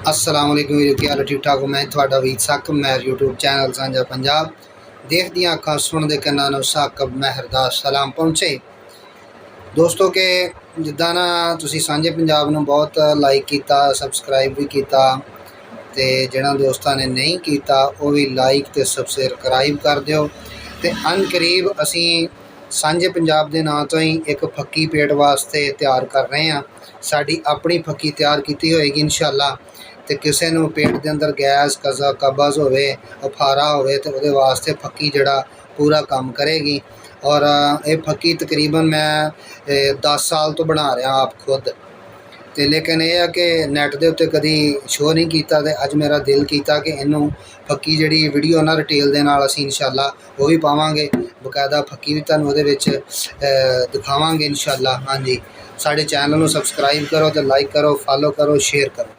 अस्सलाम वालेकुम वीरो, क्या हाल ठीक ठाक हो। मैं थोड़ा वीर साकब महर यूट्यूब चैनल साझा पंजाब देख दियाँ अखां सुनते कन्ना साकब महर दा सलाम पहुँचे। दोस्तों के जिदा ना तुसी सांझे पंजाब नूं बहुत लाइक किया, सबसक्राइब भी किया, तो जिन्होंने दोस्तों ने नहीं किया वो भी लाइक तो सबसक्राइब कर दिओ। तो अन करीब असी सांझे पंजाब के नाँ तो ही एक फक्की पेट वास्ते तैयार कर रहे हैं। साड़ी अपनी फक्की तैयार की होएगी इंशाअल्लाह। तो किसी नूं पेट के अंदर गैस कब्ज़ होवे, अफारा होवे तो वो वास्ते फक्की जड़ा पूरा काम करेगी। और ये फक्की तकरीबन मैं 10 साल तो बना रहा आप खुद। तो लेकिन यह है कि नैट के उत्ते कभी शो नहीं किया, तो अज मेरा दिल किया कि इनू फक्की जी वीडियो ना रिटेल के नाल असीं इंशाअल्लाह वो भी पावांगे, बकायदा फक्की भी तुहानूं उहदे विच दिखावांगे इंशाअल्लाह। हाँ जी, साडे चैनल नूं सबसक्राइब करो, तो लाइक करो, फॉलो करो, शेयर करो।